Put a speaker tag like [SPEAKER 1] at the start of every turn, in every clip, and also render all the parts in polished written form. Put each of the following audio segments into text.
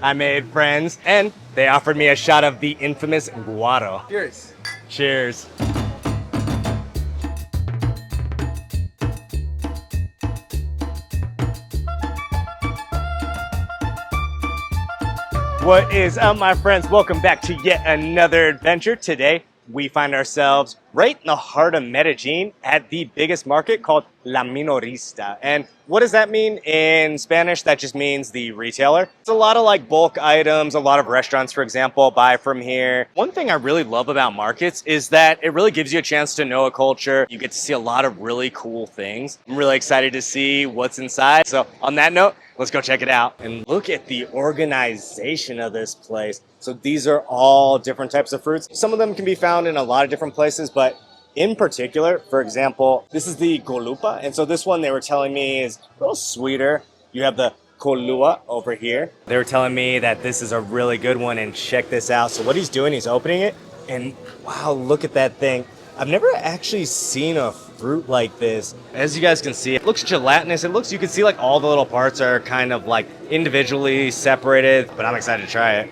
[SPEAKER 1] I made friends, and they offered me a shot of the infamous guaro.
[SPEAKER 2] Cheers.
[SPEAKER 1] Cheers. What is up, my friends? Welcome back to yet another adventure. Today, we find ourselves right in the heart of Medellin at the biggest market called La Minorista. And what does that mean in Spanish? That just means the retailer. It's a lot of like bulk items, a lot of restaurants, for example, buy from here. One thing I really love about markets is that it really gives you a chance to know a culture. You get to see a lot of really cool things. I'm really excited to see what's inside. So on that note, let's go check it out. And look at the organization of this place. So these are all different types of fruits. Some of them can be found in a lot of different places, but in particular, for example, this is the golupa. And so this one they were telling me is a little sweeter. You have the colua over here. They were telling me that this is a really good one, and check this out. So what he's doing, he's opening it, and wow, look at that thing. I've never actually seen a fruit like this. As you guys can see, it looks gelatinous. It looks, you can see like all the little parts are kind of like individually separated, but I'm excited to try it.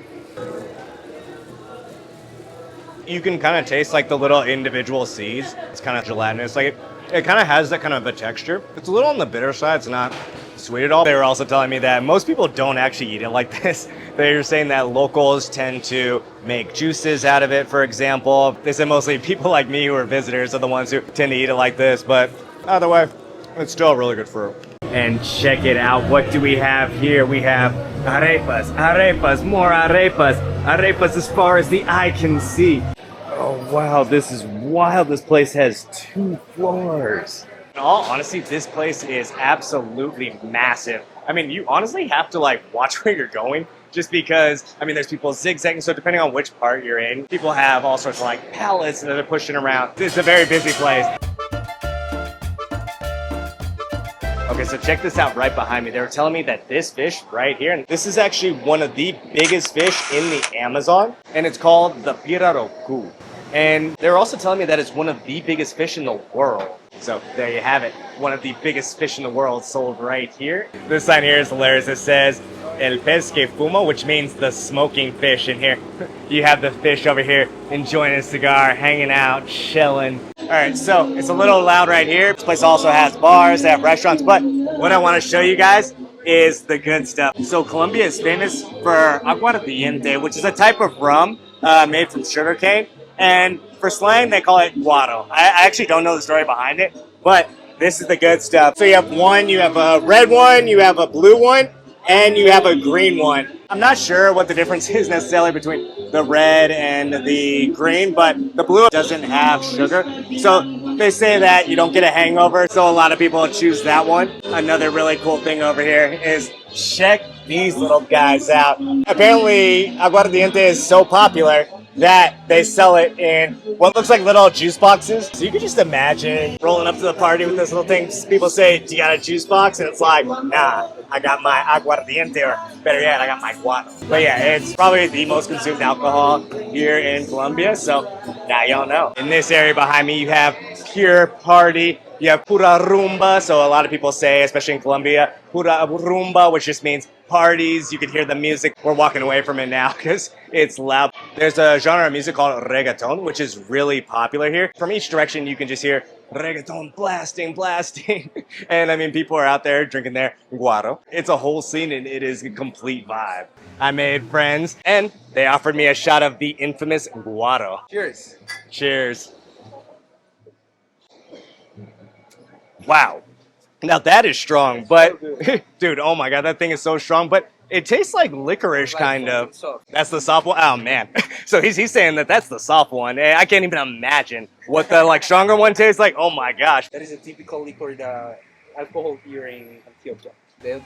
[SPEAKER 1] You can kind of taste like the little individual seeds. It's kind of gelatinous. Like it kind of has that kind of a texture. It's a little on the bitter side. It's not sweet at all. They were also telling me that most people don't actually eat it like this. They were saying that locals tend to make juices out of it, for example. They said mostly people like me who are visitors are the ones who tend to eat it like this, but either way, it's still a really good fruit. And check it out. What do we have here? We have arepas, arepas, more arepas, arepas as far as the eye can see. Oh wow, this is wild. This place has 2 floors. In all honesty, this place is absolutely massive. I mean, you honestly have to like watch where you're going, just because, I mean, there's people zigzagging, so depending on which part you're in, people have all sorts of like pallets that they're pushing around. It's a very busy place. Okay, so check this out right behind me. They were telling me that this fish right here, and this is actually one of the biggest fish in the Amazon, and it's called the Pirarucu. And they're also telling me that it's one of the biggest fish in the world. So there you have it. One of the biggest fish in the world sold right here. This sign here is hilarious. It says, El pez que fuma, which means the smoking fish. And here, you have the fish over here enjoying a cigar, hanging out, chilling. All right, so it's a little loud right here. This place also has bars, they have restaurants, but what I want to show you guys is the good stuff. So Colombia is famous for Aguardiente, which is a type of rum made from sugarcane. And for slang, they call it guaro. I actually don't know the story behind it, but this is the good stuff. So you have one, you have a red one, you have a blue one, and you have a green one. I'm not sure what the difference is necessarily between the red and the green, but the blue doesn't have sugar. So they say that you don't get a hangover, so a lot of people choose that one. Another really cool thing over here is check these little guys out. Apparently, Aguardiente is so popular that they sell it in what looks like little juice boxes. So you can just imagine rolling up to the party with this little thing. People say, do you got a juice box? And it's like, nah, I got my aguardiente, or better yet, I got my guaro. But yeah, it's probably the most consumed alcohol here in Colombia, so now y'all know. In this area behind me, you have Pure Party. You have pura rumba, so a lot of people say, especially in Colombia, pura rumba, which just means parties. You can hear the music. We're walking away from it now because it's loud. There's a genre of music called reggaeton, which is really popular here. From each direction, you can just hear reggaeton blasting, blasting. And I mean, people are out there drinking their guaro. It's a whole scene, and it is a complete vibe. I made friends, and they offered me a shot of the infamous guaro.
[SPEAKER 2] Cheers.
[SPEAKER 1] Cheers. Wow. Now that is strong, but dude, oh my god, that thing is so strong, but it tastes like licorice kind of. That's the soft one? Oh man. So he's saying that that's the soft one. I can't even imagine what the like stronger one tastes like. Oh my gosh.
[SPEAKER 2] That is a typical liquor, the alcohol here in Antioquia.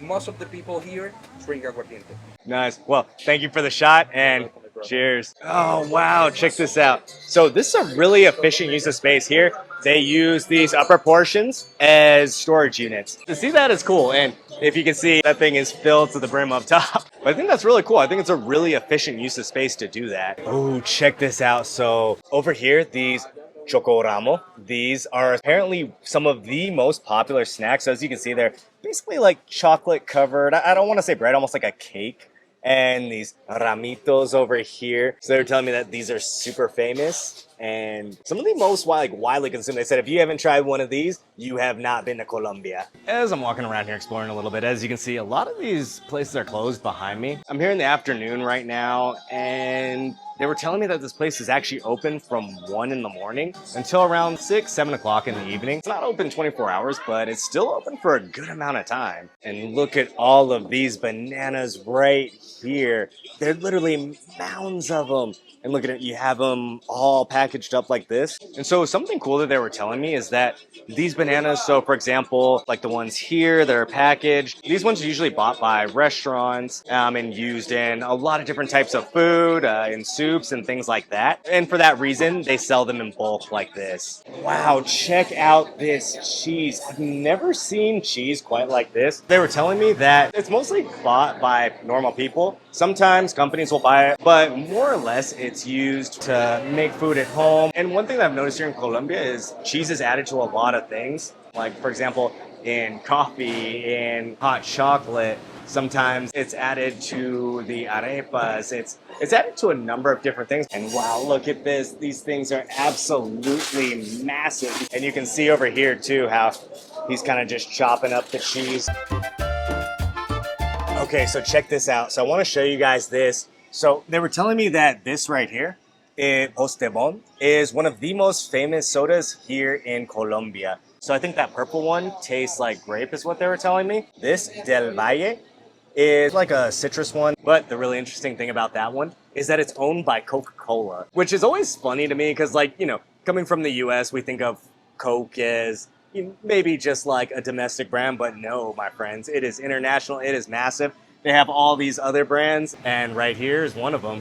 [SPEAKER 2] Most of the people here drink aguardiente.
[SPEAKER 1] Nice. Well, thank you for the shot, and cheers. Oh, wow. Check this out. So this is a really efficient use of space here. They use these upper portions as storage units. To see that is cool. And if you can see, that thing is filled to the brim up top. But I think that's really cool. I think it's a really efficient use of space to do that. Oh, check this out. So over here, these chocoramo. These are apparently some of the most popular snacks. So as you can see, they're basically like chocolate covered. I don't want to say bread, almost like a cake. and these ramitos over here. So they were telling me that these are super famous and some of the most widely consumed. They said if you haven't tried one of these, you have not been to Colombia. As I'm walking around here exploring a little bit, as you can see, a lot of these places are closed behind me. I'm here in the afternoon right now, and they were telling me that this place is actually open from 1 in the morning until around 6, 7 o'clock in the evening. It's not open 24 hours, but it's still open for a good amount of time. And look at all of these bananas right here. They're literally mounds of them. And look at it, you have them all packaged up like this. And so something cool that they were telling me is that these bananas, so for example, like the ones here that are packaged, these ones are usually bought by restaurants and used in a lot of different types of food, in soups and things like that. And for that reason, they sell them in bulk like this. Wow, check out this cheese. I've never seen cheese quite like this. They were telling me that it's mostly bought by normal people. Sometimes companies will buy it, but more or less it's used to make food at home. And one thing that I've noticed here in Colombia is cheese is added to a lot of things. Like, for example, in coffee, in hot chocolate, sometimes it's added to the arepas. It's added to a number of different things. And wow, look at this. These things are absolutely massive. And you can see over here too how he's kind of just chopping up the cheese. Okay, so check this out. So I want to show you guys this. So they were telling me that this right here, Postebon, is one of the most famous sodas here in Colombia. So I think that purple one tastes like grape is what they were telling me. This Del Valle is like a citrus one. But the really interesting thing about that one is that it's owned by Coca-Cola, which is always funny to me because, like, you know, coming from the US, we think of Coke as maybe just like a domestic brand, but no, my friends, it is international, it is massive. They have all these other brands, and right here is one of them.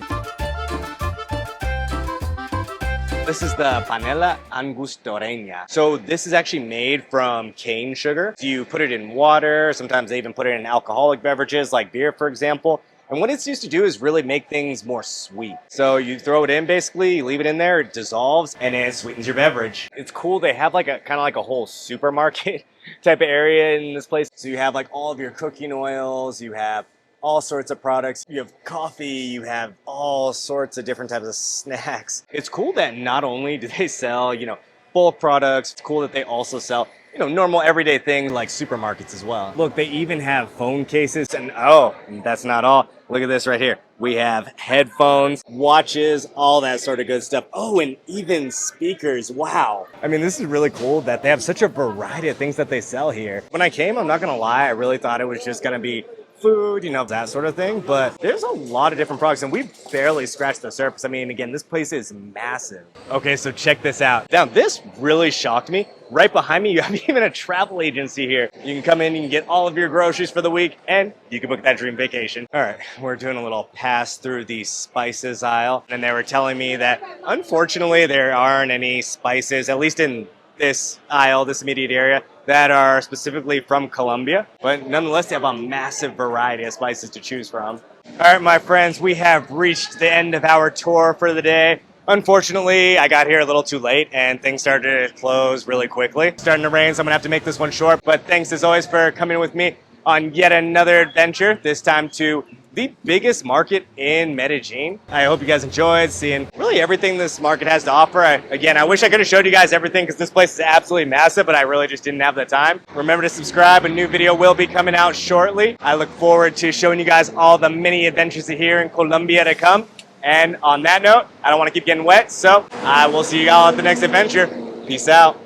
[SPEAKER 1] This is the panela angustoreña. So this is actually made from cane sugar. So you put it in water, sometimes they even put it in alcoholic beverages like beer, for example. And what it's used to do is really make things more sweet. So you throw it in basically, you leave it in there, it dissolves, and it sweetens your beverage. It's cool, they have like a kind of like a whole supermarket type of area in this place. So you have like all of your cooking oils, you have all sorts of products, you have coffee, you have all sorts of different types of snacks. It's cool that not only do they sell, you know, bulk products, it's cool that they also sell, you know, normal everyday things like supermarkets as well. Look, they even have phone cases, and oh, that's not all. Look at this right here. We have headphones, watches, all that sort of good stuff. Oh, and even speakers. Wow. I mean, this is really cool that they have such a variety of things that they sell here. When I came, I'm not gonna lie, I really thought it was just gonna be food, you know, that sort of thing. But there's a lot of different products, and we barely scratched the surface. I mean, again, this place is massive. Okay, so check this out. Now, this really shocked me. Right behind me, you have even a travel agency here. You can come in, you can get all of your groceries for the week, and you can book that dream vacation. All right, we're doing a little pass through the spices aisle, and they were telling me that, unfortunately, there aren't any spices, at least in this aisle, this immediate area, that are specifically from Colombia. But nonetheless, they have a massive variety of spices to choose from. All right, my friends, we have reached the end of our tour for the day. Unfortunately, I got here a little too late and things started to close really quickly. It's starting to rain, so I'm gonna have to make this one short. But thanks as always for coming with me on yet another adventure, this time to the biggest market in Medellin. I hope you guys enjoyed seeing really everything this market has to offer. Again, I wish I could have showed you guys everything because this place is absolutely massive, but I really just didn't have the time. Remember to subscribe, a new video will be coming out shortly. I look forward to showing you guys all the mini adventures here in Colombia to come. And on that note, I don't want to keep getting wet, so I will see you all at the next adventure. Peace out.